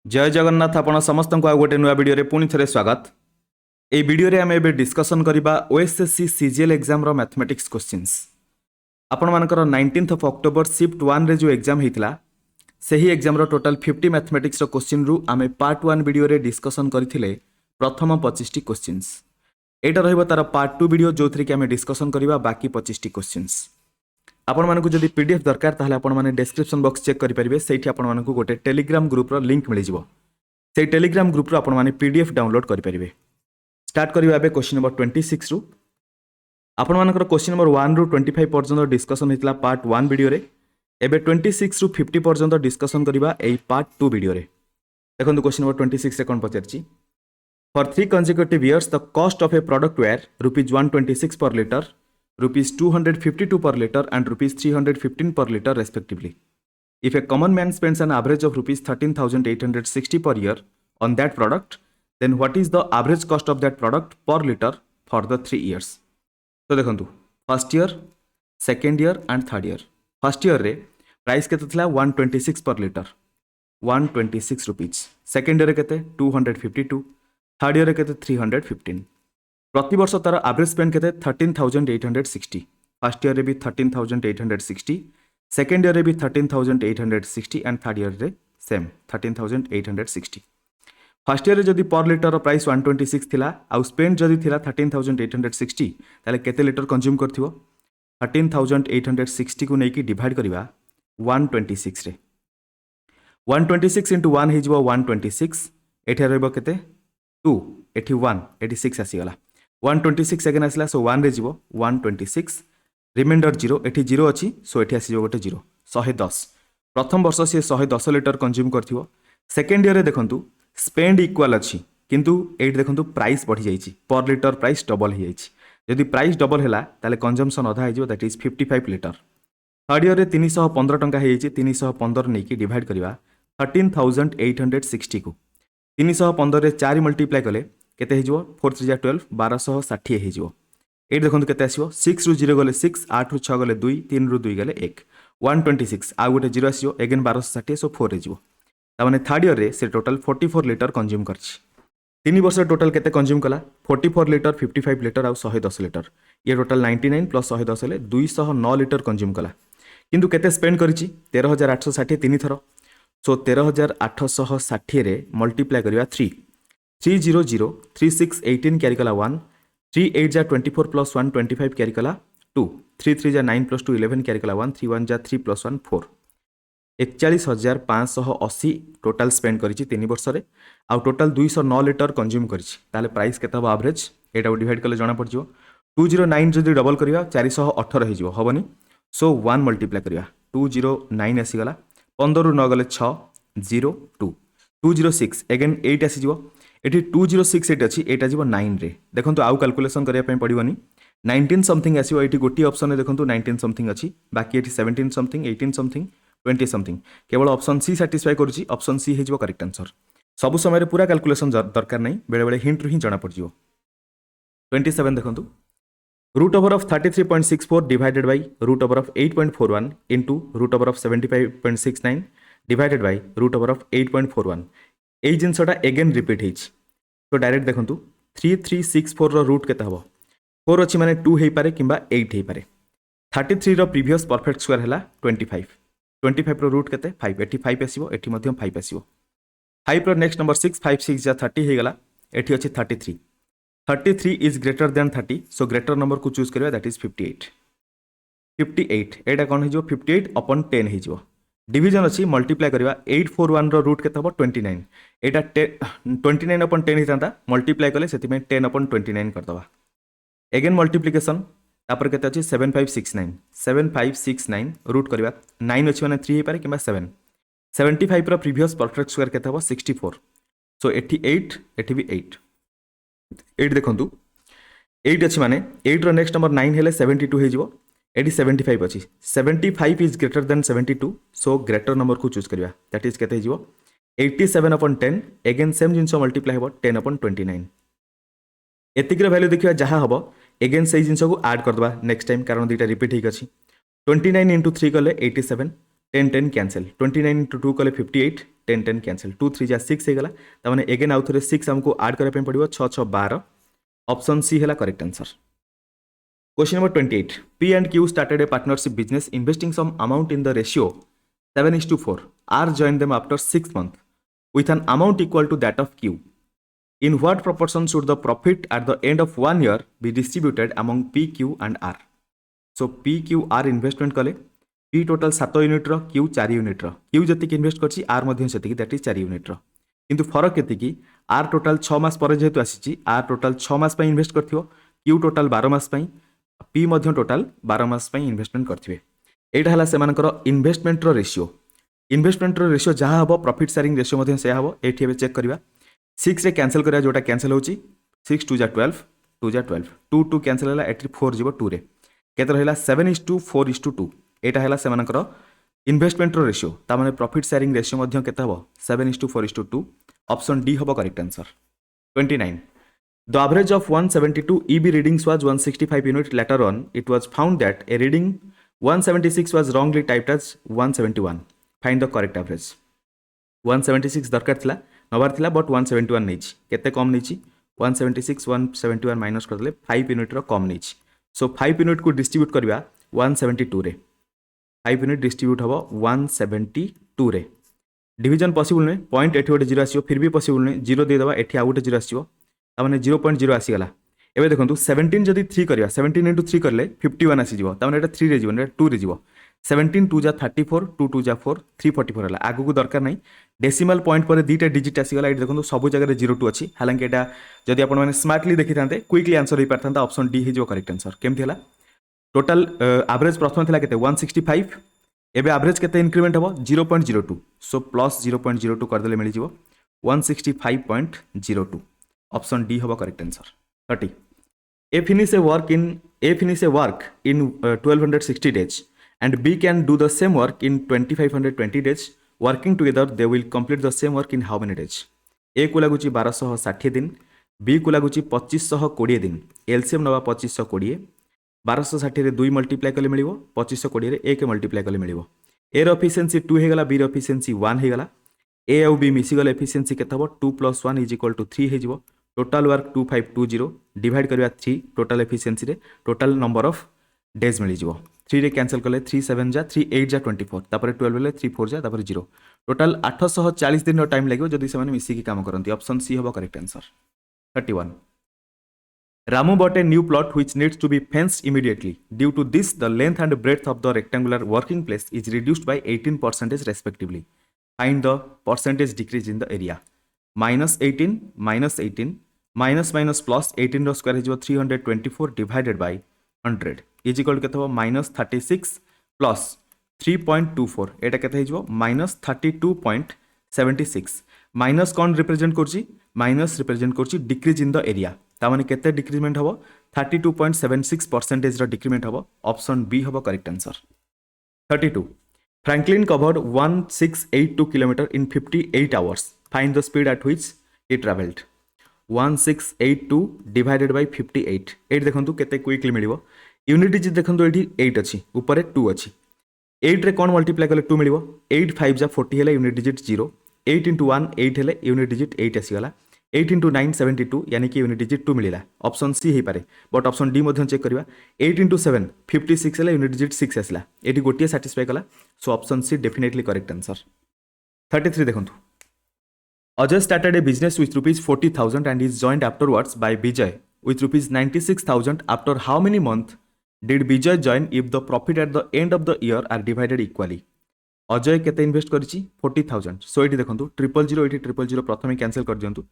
जय जगन्नाथ आपण समस्त को आ गोटे नुआ वीडियो रे पुणी थे स्वागत। ए वीडियो रे आमे डिस्कसन करिबा ओएसएससी सीजीएल एग्जाम रो मैथमेटिक्स क्वेश्चंस। आपण मानकर 19 ऑफ अक्टोबर शिफ्ट 1 रे जो एग्जाम हेतिला सही एग्जाम रो टोटल 50 मैथमेटिक्स रो क्वेश्चन रु आमे पार्ट 1 वीडियो रे डिस्कसन करथिले प्रथम 25 टी क्वेश्चंस। एटा रहइबो तार पार्ट 2 वीडियो जोथरे कि आमे डिस्कसन करिबा बाकी 25 टी क्वेश्चंस। आपण मानकु जदि पीडीएफ दरकार ताहले आपण माने डिस्क्रिप्शन बॉक्स चेक करि परिबे। सेठी आपण मानकु गोटे टेलीग्राम ग्रुप रो लिंक मिलि जिवो। से टेलीग्राम ग्रुप रो आपण माने पीडीएफ डाउनलोड करि परिबे। स्टार्ट करिबा बे क्वेश्चन नंबर 26 रु। आपण मानकर क्वेश्चन नंबर 1 रु 25 पर्यंत डिस्कशन हेतला पार्ट 1 वीडियो रे। एबे 26 रु 50 पर्यंत डिस्कशन करिबा एई पार्ट 2 वीडियो रे। देखंतु क्वेश्चन नंबर 26 रे कोन पचरची। For 3 consecutive years the cost of a product were rupees 126 per liter, rupees 252 per liter and rupees 315 per liter respectively. If a common man spends an average of rupees 13,860 per year on that product, then what is the average cost of that product per liter for the 3 years? तो देखंतु first year, second year and third year. First year रे price केते थिला 126 per litre, 126 rupees. Second year केते 252, third year केते 315। प्रति वर्ष तार एवरेज स्पेंड केते 13,860। फर्स्ट ईयर रे भी 13,860, सेकेंड ईयर रे भी 13,860 एंड थर्ड ईयर रे सेम 13,860। फर्स्ट ईयर रे जदि पर लिटर प्राइस 126 थिला आउ स्पेंड जदि थिला 13,860 ताले केते लिटर कंज्यूम करथिवो? 13,860 को नेकी डिवाइड करिवा 126 रे। 126 into 1 हे जिवो 126। एठी रहइबो केते 2, एठी 1, एठी 6 आसी गला। 126 अगेन आसला सो 1 रे जिवो 126, रिमाइंडर 0, एठी 0 अछि सो एठी आसी जिवो गोटे 0, 110। प्रथम वर्ष से 110 लिटर कंज्यूम करथिवो। सेकेंड ईयर रे देखंतु स्पेंड इक्वल अछि किंतु एठी देखंतु प्राइस बढ़ी जाईछि, पर लिटर प्राइस डबल हो जाईछि। यदि प्राइस डबल हैला ताले कंजम्पशन आधा हो that is 55 litre. Third year रे 315 टंका हो जाईछि। 315 नेकी डिवाइड करिवा 13,860 को 315 रे 4 मल्टीप्लाई कले केते हिजो 4 3 जा 12, 1260 हिजो। एठी देखंतु केते आसीबो 6 रु 0 गले 6, 8 रु 6 गले 2, 3 रु 2 गले 1, 126 आ गोटे 0 आसीबो अगेन 1260 सो 4 रे जिवो। तामाने थर्ड ईयर रे से टोटल 44 लिटर कंज्यूम करछि। 3 वर्ष टोटल केते कंज्यूम कला 44 लिटर, 55 लिटर आ 110 लिटर। ये टोटल 99 प्लस 110 ले 209 लिटर कंज्यूम कला। किंतु केते स्पेंड करिछि 13,860 3 थरो। सो 13,860 रे मल्टीप्लाई करिवा 3, 300 36 18 कैरी कला 1, 3 8 जा 24 प्लस 1 25 कैरी कला 2, 3 3 जा 9 प्लस 2 11 कैरी कला 1, 3 1 जा 3 प्लस 1 4। 41,580 टोटल स्पेंड करिछि 3 वर्ष रे आ टोटल 209 लिटर कंज्यूम करिछि। ताले प्राइस केता हो एवरेज एटा डिवाइड कले जाना पड़ जिवो। 209 जदि डबल करिवा 418 हे जिवो हबनी। सो 1 मल्टीप्लाई करिवा 209 आसी गला। 15 रु 9 गले 6, 0 2, 206 अगेन 8 आसी जिवो। एठी 206 एट अछि, एटा जिवो 9 रे। देखंतु आउ कैलकुलेशन करिया पय पडिवनी। 19 समथिंग आसीबो। एठी गोटी ऑप्शन रे देखंतु 19 समथिंग अछि, बाकी एठी 17 समथिंग, 18 समथिंग, 20 समथिंग। केवल ऑप्शन सी सैटिस्फाई करूची। ऑप्शन सी हे जिवो करेक्ट आंसर। सब समय रे पूरा कैलकुलेशन दरकार नै, बेले बेले हिंट रु ही जाना पड़ जिवो। 27 देखंतु root over of 33.64 divided by root over of 8.41 into root over of 75.69 divided by root over of 8.41। एई जिंसटा अगेन रिपीट हेछि। तो डायरेक्ट देखंतु 3364 रो रूट केते हबो? 4 अछि माने 2 हेइ पारे किंबा 8 हेइ पारे। 33 रो प्रीवियस परफेक्ट स्क्वायर हैला 25। 25 रो रूट केते 5, एठी 5 आसीबो, एठी मध्यम 5 आसीबो। 5 रो नेक्स्ट नंबर 6, 5 6 जा 30 हे गला। एठी अछि 33। 33 is greater than 30, so greater number को चूज करबा दैट इज 58। 58 एटा कोन हे जो 58 अपॉन 10 हे जो। डिवीजन अछि मल्टीप्लाई करबा 841 रो रूट केते हबो 29। एटा 29 अपॉन 10 हितांता मल्टीप्लाई कले सेति में 10 अपॉन 29 कर दबा। अगेन मल्टीप्लिकेशन तापर केते अछि 7569। 7569 रूट करबा 9 अछि माने 3 हे पारे किबा 7। 75 रो प्रीवियस परफेक्ट स्क्वायर केते हबो 64। सो एठी 8, एठी भी 8। 8 देखंतु 8 अछि माने 8 रो नेक्स्ट नंबर 9 हेले 72 हे जिवो। एठी 75 अछि। 75 is greater than 72, so greater number को चूज करबा दैट इज केते जिवो 87 अपॉन 10। अगेन सेम जिंसो मल्टीप्लाई हेबो 10 अपॉन 29। एतिकर वैल्यू देखिबा जहा हबो अगेन सही जिंसो को ऐड कर दबा नेक्स्ट टाइम, कारण दुईटा रिपीट हिक अछि। 29 into 3 कले 87, 10 10 कैंसिल। 29 into 2 कले 58, 10 10 कैंसल 2 3 जा 6 हो गला तमाने अगेन आउ थे 6 हमको ऐड करबा पड़िबो 6 6 12 ऑप्शन सी है correct answer. Question number 28 P and Q started a partnership business investing some amount in the ratio 7:4. R joined them after 6 months with an amount equal to that of Q. In what proportion should the profit at the end of 1 year be distributed among P, Q and R? So P, Q, R investment कले P total 7 unit रो Q 4 unit रो Q जति invest करछि R मध्य सेति that is 4 unit रो किंतु फरक केति कि R total 6 मास पर जेतु आसीछि R total 6 मास पय invest करथियो Q total 12 मास पय P मध्य टोटल 12 मास पय इन्वेस्टमेंट करथिबे एटा हला सेमानकर इन्वेस्टमेंट रो रेशियो जहाँ हबो प्रॉफिट शेयरिंग रेशियो मध्य से हबो एठी एबे चेक करबा 6 रे कैंसिल करिया जोटा कैंसिल होछि 6 2 जा 12 2 जा 12 2 2 कैंसिल हला एठी 4 जीवो 2 रे केते रहिला 7:4:2 एटा हला सेमानकर इन्वेस्टमेंट रो रेशियो ता माने प्रॉफिट शेयरिंग रेशियो मध्य केते हबो 7:4:2 ऑप्शन डी हबो correct answer. 29 The average of 172 EB readings was 165 unit. Later on, it was found that a reading 176 was wrongly typed as 171. Find the correct average. 176 दरकार थिला नबार थिला but 171 नेछि केते कम नेछि 176 171 minus कर देले 5 unit रो कम नेछि सो 5 unit को distribute करबा 172 रे 5 यूनिट डिस्ट्रीब्यूट हबो 172 रे डिवीजन पॉसिबल नै पॉइंट एठी गोटे 0 आसीयो फिर भी पॉसिबल नै 0 दे देबा एठी आ गोटे 0 आसीयो तामाने 0.0 आसी गला एबे देखंतु 17 जदी 3 करिया 17 * 3 करले 51 आसी जिवो तामाने एटा 3 रे जिवो एटा 2 रे जिवो 17 2 जा 34 2 2 जा 4 344 हला आगु को दरकार नै डेसिमल पॉइंट पर दीटा डिजिट आसी गला एठी देखंतु सब जगह रे 02 अछि हालांकि एटा जदी आपण माने स्मार्टली देखि थांते क्विकली आंसर होई परथांता ऑप्शन डी हे जो करेक्ट आंसर केमथि हला टोटल एवरेज प्रथम थिला केते 165 एबे एवरेज केते इंक्रीमेंट हबो 0.02 सो प्लस 0.02 कर देले मिलि जिवो 165.02 ऑप्शन डी हबो correct answer. 30 A finish a work in 1260 days and B can do the same work in 2520 days. Working together they will complete the same work in how many days? A को लागुची 1260 दिन B को लागुची 2520 दिन LCM नवा 2520 1260 रे 2 multiply कले मिलिबो 2520 रे 1 multiply कले मिलिबो A row efficiency 2 हे गला B रो एफिशिएंसी 1 हे गला A और B मिसी गला एफिशिएंसी केते हबो 2 + 1 = 3 हे जिवो टोटल वर्क 2520 डिवाइड करबा 3 टोटल एफिशिएंसी रे टोटल नंबर ऑफ डेज मिली जिवो 3 रे कैंसिल करले 3 7 जा 3 8 जा 24 तापर 12 ले 3 4 जा तापर 0 टोटल 840 दिन रो टाइम लागो जदी से माने मिसी की काम करंती ऑप्शन सी हबो correct answer. 31 Ramu bought a new plot which needs to be fenced immediately. Due to this, the length and breadth of the rectangular working place is reduced by 18% respectively. Find the percentage decrease in the area. -18 -18 minus plus 18 row square हिजो 324 divided by 100 is equal केते हो -36 plus 3.24 एटा केते हिजो -32.76 minus कोन represent करछि minus represent करछि decrease in the area ता माने केते डिक्रीमेंट हबो 32.76% रो डिक्रीमेंट हबो ऑप्शन बी हबो correct answer. 32 Franklin covered 1682 km in 58 hours. Find the speed at which he traveled. 1682 divided by 58 8 देखंतु केते क्विकली मिलिबो यूनिट डिजिट देखंतु एठी 8 अछि ऊपर 2 अछि 8 रे कोन मल्टीप्लाई करले 2 मिलिबो 8 5 जा 40 हेले यूनिट डिजिट 0 8 * 1 8 हेले यूनिट डिजिट 8 आसी गला 8 * 9 72 यानी कि यूनिट डिजिट 2 मिलिला ऑप्शन सी हे पारे बट ऑप्शन डी मध्यन चेक करबा 8 * 7 56 हेले यूनिट डिजिट 6 आसीला एठी गोटिए सैटिस्फाई कला so option C definitely correct answer. 33 देखंतु Ajay started a business with rupees 40,000 and is joined afterwards by Bijay with rupees 96,000. After how many months did Bijay join if the profit at the end of the year are divided equally? Ajay केते invest करिछि 40,000 सो एठी देखंतु 000 एठी 000 प्रथमे cancel कर दियंतु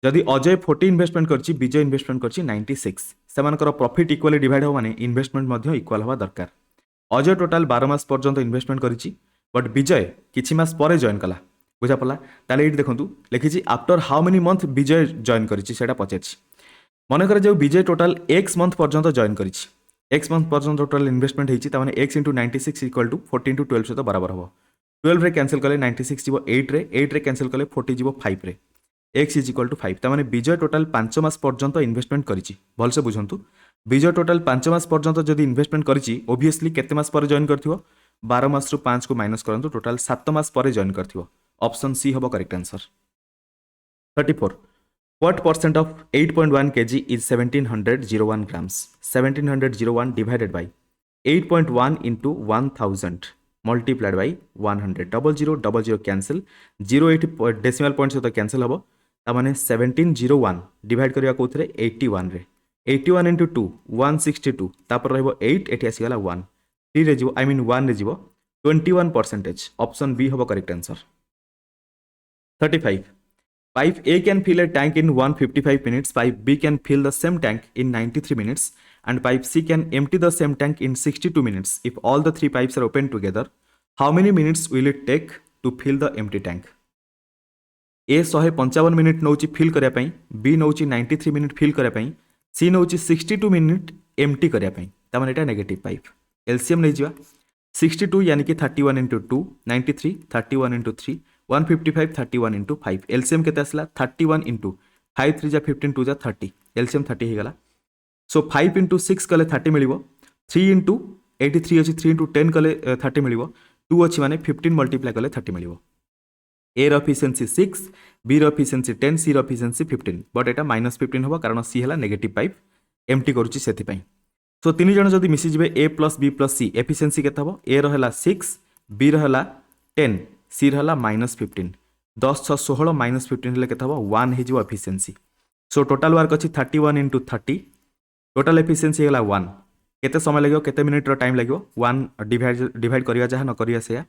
जदि Ajay 40 investment करछि विजय investment करछि 96 सेमानकर profit equally divide हो माने इन्वेस्टमेंट मध्य इक्वल होवा दरकार अजय टोटल 12 मास पर्यंत इन्वेस्टमेंट करिछि बट विजय किछि मास परे जॉइन कला बुझा पला ताले एठी देखंतु लिखिछि after how many month Vijay join करिछि सेटा पछेछि मन करे जे विजय टोटल x मंथ पर्यंत जॉइन करिछि x मंथ पर्यंत टोटल इन्वेस्टमेंट हेछि त माने x * 96 = 14 * 12 सहित बराबर हो 12 रे कैंसिल करले 96 जीवो 8 रे कैंसिल करले 40 जीवो 5 रे x = 5 त माने विजय टोटल 5 मास पर्यंत इन्वेस्टमेंट करिछि भल से बुझंतु विजय टोटल 5 मास पर्यंत जदि इन्वेस्टमेंट करिछि ऑब्वियसली केते मास पर जॉइन करथिवो 12 मास रु 5 को माइनस करंतु टोटल 7 मास पर जॉइन करथिवो ऑप्शन सी हम correct answer 34 what percent of 8.1 kg is 1701 grams 1701 divided by 8.1 into 1000 multiplied by 100 0000 cancel 08 decimal point सहित cancel हम तामाने 1701 डिवाइड करिया कोथरे 81 रे 81 into 2 162 तापर रहबो 8 एठी आसी गला 1 3 रे जीवो आई मीन 1 रे जीवो 21% ऑप्शन बी हबो correct answer 35 pipe A can fill a tank in 155 minutes pipe B can fill the same tank in 93 minutes and pipe C can empty the same tank in 62 minutes if all the three pipes are open together how many minutes will it take to fill the empty tank A 155 minute नौची fill करिया पई B नौची 93 minute fill करिया पई C नौची 62 minute empty करिया पई त माने एटा negative pipe LCM नै जिवा 62 यानी कि 31 into 2 93 31 into 3 155 31 into 5 एलसीएम केते आसला 31 into 5 3 जा 15 2 जा 30 एलसीएम 30 हे गला सो 5 into 6 कले 30 मिलिबो 3 into 83 अछि 3 into 10 कले 30 मिलिबो 2 अछि माने 15 मल्टीप्लाई कले 30 मिलिबो ए रो एफिशिएंसी 6 बी रो एफिशिएंसी 10 सी रो एफिशिएंसी 15 बट एटा -15 होबा कारण सी हला नेगेटिव पाइप एम्प्टी करूची सेति पई सो तीन जन जदि मिसी जिवे ए प्लस बी प्लस सी एफिशिएंसी केते हबो ए रो हला 6 बी रो हला 10 सी रो हला -15 10 6 16 -15 हेले केते हबो 1 हे जिवो एफिशिएंसी सो टोटल वर्क अछि 31 into 30 टोटल एफिशिएंसी हेला 1 केते समय लागो केते मिनिट रो टाइम लागो 1 डिवाइड करिया जहा न करिया से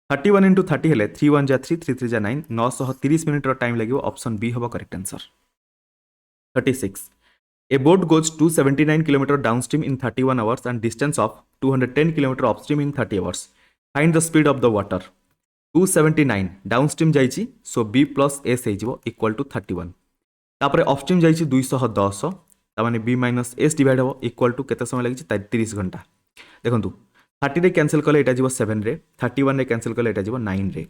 31 into 30 हेले 3 1 जा 3 3 3 जा 9 930 मिनिट रो टाइम लागो ऑप्शन बी हबो correct answer 36 A boat goes 279 km downstream in 31 hours and distance of 210 km upstream in 30 hours. Find the speed of the water. 279 downstream जाइछि so b plus s हे जिवो equal to 31. तापरे upstream जाइछि 210 ता माने b minus s divide हो equal to केते समय लागिछि 30 घंटा. देखंतु 30 रे कैंसिल कले एटा जिवो 7 रे 31 रे कैंसिल कले एटा जिवो 9 रे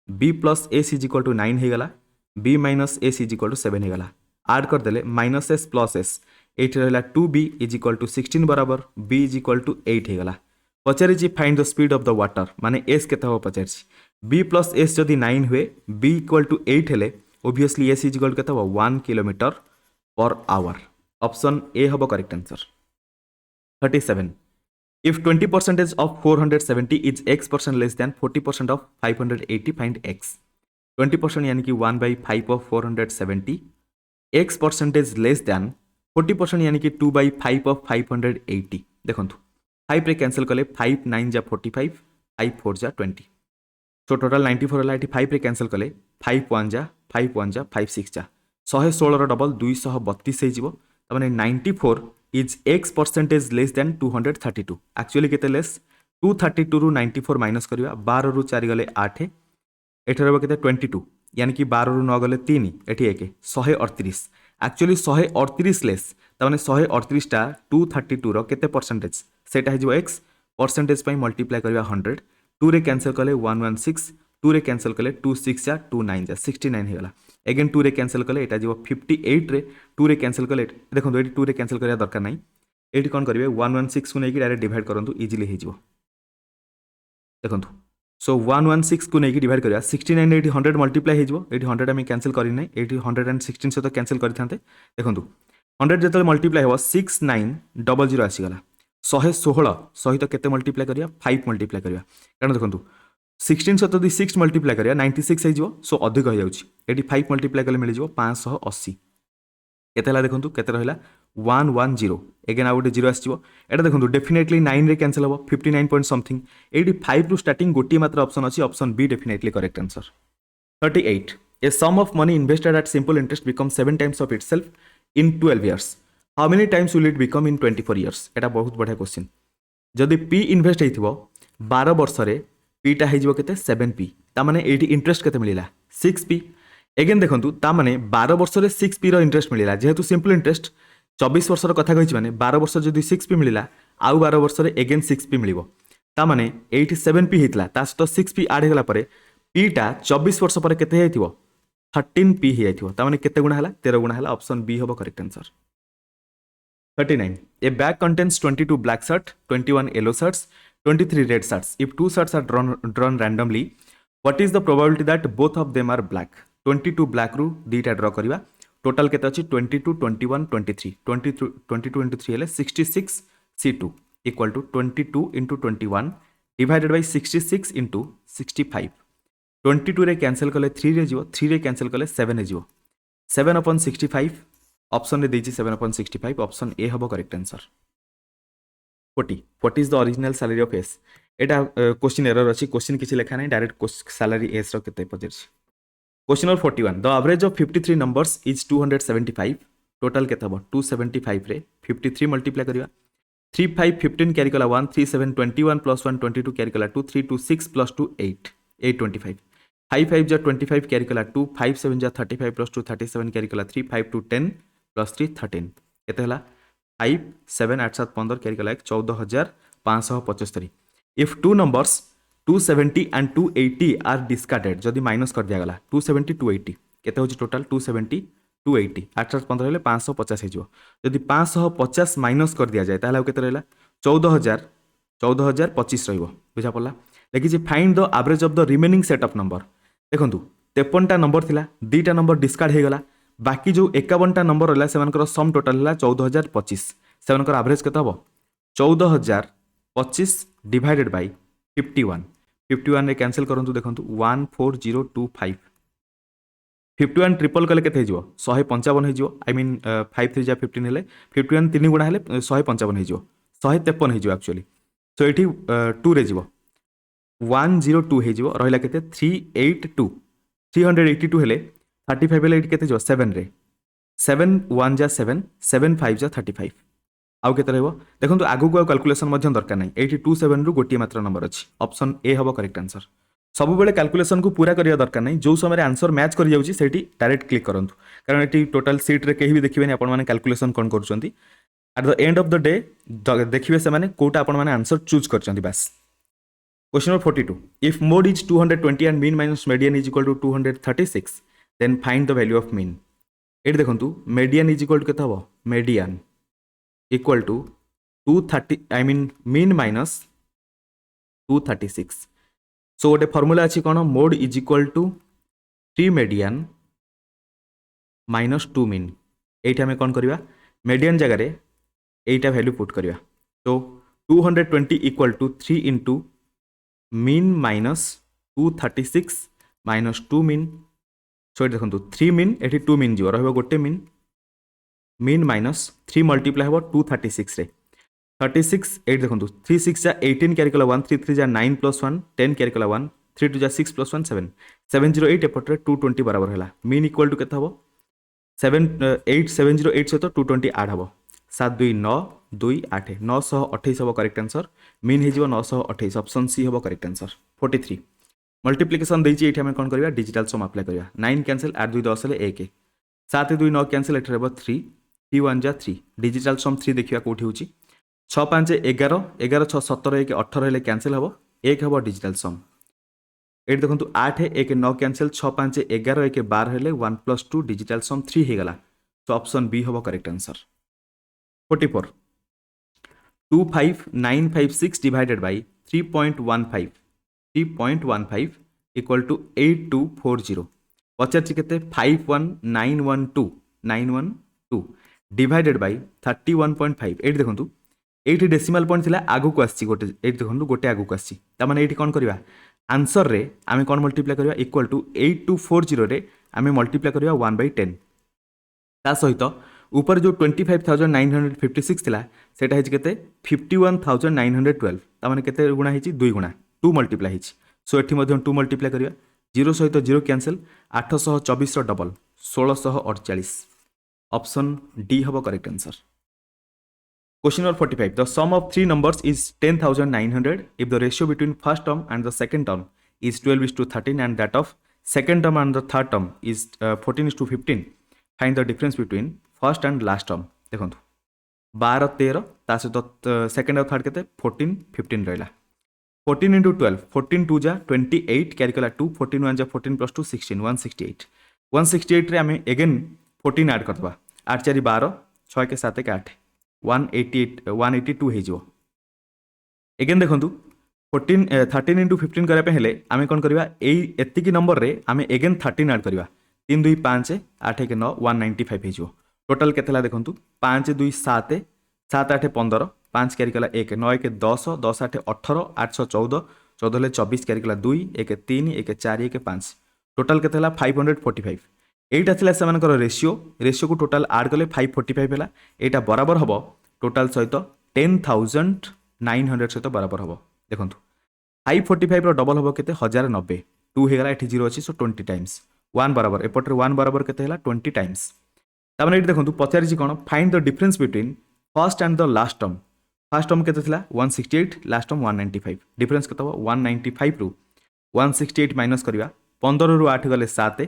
b plus s is equal to 9 हे गला b minus s is equal to 7 हे गला ऐड कर देले माइनस एस प्लस एस एठी रहला 2b इज इक्वल टू 16 बराबर b इज इक्वल टू 8 हे गला पचारि जी find the speed of the water माने s केते हो पचारि b प्लस s जदी 9 हुए b इक्वल टू 8 हेले ऑब्वियसली s इज इक्वल केते हो 1 kilometre per hour option A हबो correct answer 37 if 20% of 470 is x% less than 40% of 580 find x 20% यानी कि 1/5 of 470 x percentage less than 40% यानी कि 2/5 of 580 देखंतु 5 रे कैंसिल कले 5 9 जा 45 5 4 जा 20 सो टोटल 94 हला एठी 5 रे कैंसिल कले 5 1 जा 5 6 जा 116 रो डबल 232 हे जिवो त माने 94 is x percentage less than 232 actually केते लेस 232 रु 94 माइनस करिवा 12 रु 4 गले 8 एठी रहबो केते 22 यानी कि 12 रु 9 गले 3 एठी एक 138 एक्चुअली 138 लेस त माने 138 टा 232 रो केते परसेंटेज सेटा हे जो x परसेंटेज पई मल्टीप्लाई करिवा 100 2 रे कैंसिल कले 116 2 रे कैंसिल कले 2 6 जा 2 9 जा 69 हे गला अगेन 2 रे कैंसिल कले एटा जीवो 58 रे 2 रे कैंसिल कले देखो एटी 2 रे कैंसिल करिया दरकार नै एटी कोन करिवे 116 को नै कि डायरेक्ट डिवाइड करंतु इजीली हे जिवो देखंतु सो 116 को नै कि डिवाइड करिया 69 एटी 100 मल्टीप्लाई हे जिवो एटी 100 हम कैंसिल करि नै एटी 116 से तो कैंसिल करि थांते देखंतु 100 जतले मल्टीप्लाई हो 6900 आसी गला 116 सहित केते मल्टीप्लाई करिया 5 मल्टीप्लाई करिया कारण देखंतु 16 सहित दी 6 मल्टीप्लाई करिया 96 हे जिवो सो अधिक हो जाउची एटी 5 मल्टीप्लाई कले मिल जिवो 580 केते हला देखंतु केते रहला 110 अगेन आउट 0 आसीबो एटा देखंतु डेफिनेटली 9 रे कैंसिल हो 59 पॉइंट समथिंग एटी 5 रु स्टार्टिंग गोटी मात्र ऑप्शन अछि option be definitely correct answer 38 a sum of money invested at simple interest becomes 7 times of itself in 12 years how many times will it become in 24 years एटा बहुत बढ़िया question जदि p invest हेथिबो 12 वर्ष रे p टा हे जिवो केते 7p ता माने एटी इंटरेस्ट केते मिलिला 6p अगेन देखंतु ता माने 12 वर्ष रे 6p रो इंटरेस्ट मिलिला जेहेतु सिंपल इंटरेस्ट 24 वर्ष रो कथा कहिछि माने 12 वर्ष जदि 6p मिलिला आउ 12 वर्ष रे अगेन 6p मिलिबो ता माने 87p हेतला ता सतो 6p ऐड हेला परे p टा 24 वर्ष परे केते हेथिबो 13p हे जाइथिबो ता माने केते गुणा हला 13 गुणा हला ऑप्शन बी होबो correct answer 39 a bag contains 22 black shirts 21 yellow shirts 23 red shirts if two shirts are drawn randomly what is the probability that both of them are black 22 black रु दीटा ड्र करवा टोटाल केते अछि 22 21 23 22 into 3 हेले 66 C2 equal to 22 into 21 divided by 66 into 65 22 रे cancel कले 3 रे जीवो 3 रे कैंसिल कले 7 रे जीवो 7/65 ऑप्शन रे देछि 7/65 ऑप्शन ए हबो correct answer 40 what is the original salary of S एटा क्वेश्चन एरर अछि क्वेश्चन किछि लेखा नै डायरेक्ट सैलरी एस रो केते पजरछि question number 41 the average of 53 numbers is 275 total केते हबो 275 रे 53 मल्टीप्लाई करिवा 3 5 15 कैरी कला 1 3 7 21 plus 1 22 कैरी कला 2 3 2 6 plus 2 8 8 25 5 5 जा 25 कैरी कला 2 5 7 जा 35 plus 2 37 कैरी कला 3 5 2 10 plus 3 13 केते हला 5 7 8 7 15 कैरी कला 14575 if two numbers 270 and 280 are discarded जदि माइनस कर दिया गला 270 280 केते होची टोटल 270 280 8 7 15 हेले 550 हे जो जदि 550 माइनस कर दिया जाए ताहले केते रहला 14025 रहइबो बुझा पड़ला देखि जे find the average of the remaining set of number देखंतु 53 टा नंबर थिला दीटा नंबर डिस्कार्ड हे गला बाकी जो 51 टा नंबर रहला सेमानकर सम टोटल हला 14025 सेमानकर एवरेज केते हबो 14025 डिवाइडेड बाय 51 51 रे कैंसिल करंतु देखंतु 14025 51 ट्रिपल कले केते हिजो 155 हिजो आई मीन 5 3 जा 15 हेले 51 3 गुणा हेले 155 हिजो 153 हिजो एक्चुअली सो एठी 2 रे जिवो 102 हिजो रहला केते 382 382 हेले 35 हेले एठी केते जो 7 रे 7 1 जा 7 7 5 जा 35 आउ केते रहबो देखंतु आगु को कैलकुलेशन मध्यम दरकार नै 827 रु गोटी मात्र नंबर अछि ऑप्शन ए हबो करेक्ट आंसर सब बेले कैलकुलेशन को पूरा करिया दरकार नै जो समय आंसर मैच कर जाउची सेठी डायरेक्ट क्लिक करंतु कारण एठी टोटल सीट रे केही भी देखिबेनी आपण माने कैलकुलेशन कोन करूचंती at the end of the day देखिबे से माने कोटा आपण माने आंसर चूज करचंती बस question number 42 if mode is 220 and mean minus median is equal to 236 then find the value of mean एठी देखंतु मीडियन इज इक्वल टू केता हबो median equal to 230 I mean mean minus 236 so गोटे formula अच्छी कौन mode is equal to 3 median minus 2 mean एटा में कौन करवा मीडियन जगह एटा वैल्यू पुट करवा तो 220 equal to 3 into mean minus 236 minus 2 mean so देखो 3 मीन एटी 2 मीन जीव रहा गोटे मीन मीन माइनस 3 मल्टीप्लाई हम 236 रे 36 8 देखो 3 6 जा 18 कैरी कला 1 3 3 जा 9 प्लस 1 10 कैरी कला 1 3 2 जा 6 प्लस 1 7 708 एपटे 220 बराबर है मीन इक्वल टू केते हबो 70708 सहित 220 ऐड हबो 7 2 9 2 8 928 हबो करेक्ट आंसर मीन हे जीवो 928 ऑप्शन सी हबो करेक्ट आंसर 43 मल्टीप्लिकेशन देछि एठी हम कोन करबा डिजिटल सम अप्लाई करबा 9 कैंसिल 8 2 10 ले 1 7 2 9 कैंसिल एठी रहबो 3 3 1 जा 3 डिजिटल सम 3 देखिया कोठी होची 6 5 11 11 6 17 1 18 हेले कैंसिल हबो 1 हबो डिजिटल सम एठी देखंतु 8 1 9 कैंसिल 6 5 11 1 12 हेले 1 प्लस 2 डिजिटल सम 3 हे गला तो ऑप्शन बी हबो correct answer 44 25956 divided by 3.15 equal to 8240 पचार केते 51912 डिवाइडेड बाय 31.5 एठी देखंतु एठी डेसिमल पॉइंट थिला आगु को आसी गोटे एठी देखंतु गोटे आगु को आसी त माने एठी कोन करबा आंसर रे आमे कोन मल्टीप्लाई करबा इक्वल टू 8240 रे आमे मल्टीप्लाई करबा 1/10 ता सहित ऊपर जो 25956 थिला सेटा हेछि केते 51912 ता माने केते गुणा हेछि 2 गुणा 2 मल्टीप्लाई हेछि सो एठी मध्ये 2 मल्टीप्लाई करबा 0 सहित 0 कैंसिल 824 रो डबल 1648 ऑप्शन डी हबो correct answer Question number 45. The sum of three numbers is 10,900 if the ratio between first term and the second term is 12:13 and that of second term and the third term is 14:15. Find the difference between first and last term. देखो 12 13 ता सहित second और third केते 14 15 रहला 14 into 12 14 2 जा 28 carry कला 2 14 1 जा 14 plus 2 16 168 रे हमें अगेन 14 ऐड करदबा 8 4 12 6 के 7 के 8 182 हे जो अगेन देखंतु 13 इंटू 15 करने हेले आम कौन करवा एतिकी नंबर रे आम एगेन 13 आड करवा 3 2 5 8 1 9 195 हो टोटाल के देखूँ 5 2 7 7 8 15 5 क्यारी कला 1 9 1 10 10 8 18 8 6 14 14 हेल्ले 24 क्यारी कला 2 1 3 1 4 1 5 टोटाल के 545 एटा से रेशियो को टोटाल आड कले 545 है यहाँ बराबर हम टोटाल सहित 10,900 सहित बराबर हम देखो 545 डबल हम के 1090 2 होगा ये 0 अच्छी सो 20 टाइम्स 1 बराबर एपटे 1 बराबर के 20 टाइम्स तापर ये देखो पचारि कौन find the difference between first and the last term first term के 168 लास्ट टर्म 195 डिफरेंस के 195 रु 168 माइनस करवा 15 रु 8 गले 7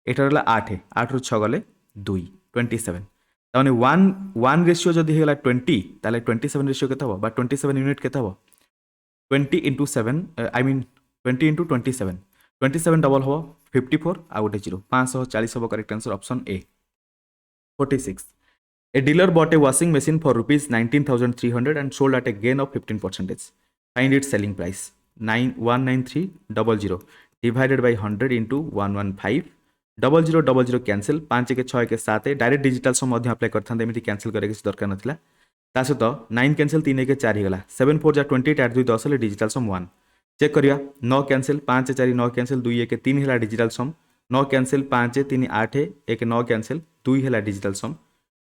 एटा रहा 8 8 रु 6 गले 2 27 ताने 1 रेशियो जदि होगा 20 ताले 27 रेशियो के 27 यूनिट के 20 into 7 I mean 20 into 27 double हम 54 आ गोटे 0 540 हम correct answer option A 46 A dealer bought a washing machine for rupees 19,300 and sold at a gain of 15%. Find its selling price 19300 divided by 100 into 115 0000 cancel 5 के 6 के 7 direct digital सम apply करते cancel करके किसी दरकार नाला ता सहित 9 कैंसिल 3 के 4 होगा 7 4 जा 28 8 2 10 डिजिटल सम 1 चेक करिया 9 कैंसिल 5 4 9 कैंसिल 2 1 3 है डिजिटल सम 9 कैंसिल 5 3 8 1 9 कैंसिल 2 है डिजिटल सम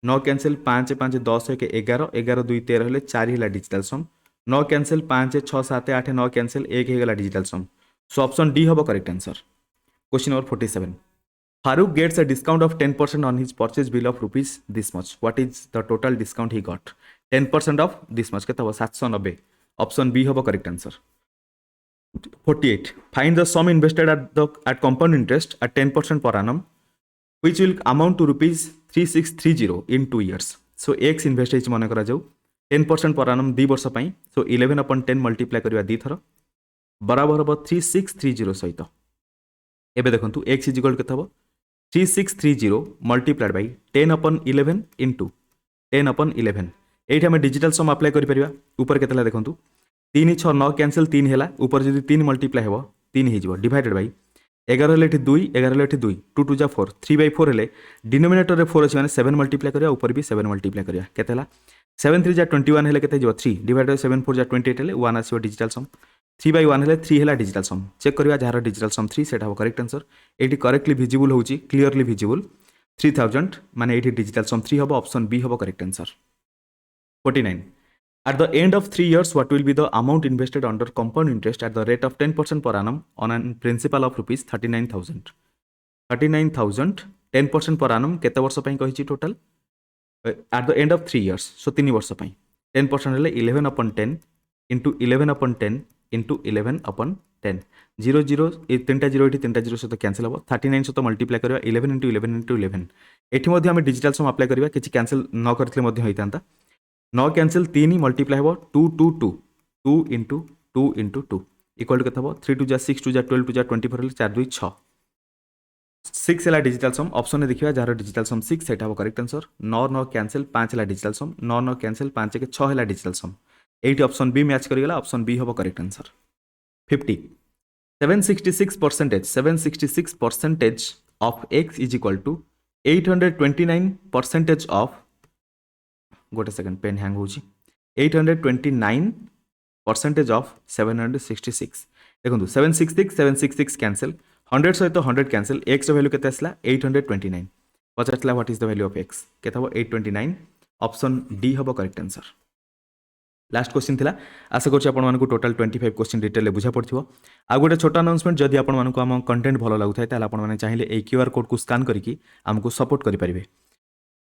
9 कैंसिल 5 5 10 1 11 11 2 13 हेल्ले 4 है डिजिटल सम 9 कैंसिल 5 6 7 8 9 कैंसिल 1 होगा डिजिटल सम सो ऑप्शन डी हम correct answer question number 47 Farooq gets a discount of 10% on his purchase bill of rupees this much. What is the total discount he got? 10% of this much केता 790 option B हम correct answer 48 Find the sum invested at compound interest at 10% per annum which will amount to rupees 3630 in 2 years. So x invest है मन करा जाऊ 10% per annum 2 वर्ष पई so 11/10 multiply करबा दी थर बराबर हम 3630 सहित एबे देखंतु x इज इक्वल केता 3630 मल्टीप्लाइड बाई 10/11 इंटू 10/11 ये आम डिजिटल सम अप्लाई कर ऊपर के देखो 3 6 9 कैंसिल 3 है ऊपर जब 3 मल्टीप्लाई हो 3 हो डिवाइडेड बाई 11 हेल्ले 2 11 हेल्ले 2 2 2 जा 4 3/4 हेल्ले डिनोमिनेटर 4 अच्छे मैंने 7 मल्टीप्लाई करा ऊपर भी 7 मल्टीप्लाई करा के 7 3 जा 21 हेल्ले के 3 डिवाइड बाई 7 4 जा 28 हेल्ले 1 आसो डिजिटल सम 3/1 हेल्ले 3 है डिजिटल सम चेक करवा जार डिजिटल सम 3 सेटा हम करेक्ट आंसर ये करेक्टली विजिबल हो क्लीयरली विजिबल 3000 माने ये डिजिटल सम 3 हम ऑप्शन बी हम correct answer 49 At the end of 3 years, what will be the amount invested under compound interest at the rate of 10% per annum on a principal of rupees 39,000? 39,000 10% per annum केते वर्ष पई कहिछि total at the end of 3 years so 3 वर्ष पई 10% हेले 11/10 into 11/10 into 11/10 0 0 ए तीनटा 0 एठी तीनटा 0 सहित कैंसिल हो 39 सहित मल्टीप्लाई करबा 11 into 11 into 11 एठी मध्ये हम डिजिटल सम अप्लाई करबा किछि कैंसिल न करथले मध्ये होइतांता 9 कैंसिल 3 मल्टीप्लाई हम 2 2 2 2 इंटू 2 इंटू 2 इक्वल के 3 2 जा 6 2 जा 12 2 जा 24 हेल्ले 4 2 6 6 है डिजिटल सम ऑप्शन में देखिए जार डिजिटल सम 6 सेटा हम करेक्ट आंसर 9 9 कैंसिल 5 है डिजिटल सम 9 9 कैंसिल 5 के 6 है digital sum 8 option B match करिगला ऑप्शन बी हम correct answer 50 766% of x is equal to 829% of गोटे सेकंड पेन हैंग हो 829% of 766 देखो 766 कैंसिल 100 सहित 100 कैंसिल x वैल्यू केते आसला 829 पचारला what is the value of x केते हो 829 ऑप्शन डी हम करेक्ट आंसर लास्ट क्वेश्चन थिला आशा करछि आपण मानकु टोटल 25 क्वेश्चन डिटेल बुझा पड़थिबो आ गोटे छोटा अनाउंसमेंट जदि आपण मानकु हम कंटेंट भलो लागुथाय ताले आपण माने चाहिले ए क्यूआर कोड को स्कैन करिकि हमकु सपोर्ट करि परिबे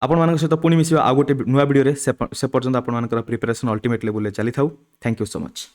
आपण मानक सहित पुणी मिसिबा आ गोटे नुवा वीडियो रे से पर्यंत आपण मानकर प्रिपरेशन अल्टीमेट लेवल चली थाउ थैंक यू सो मच।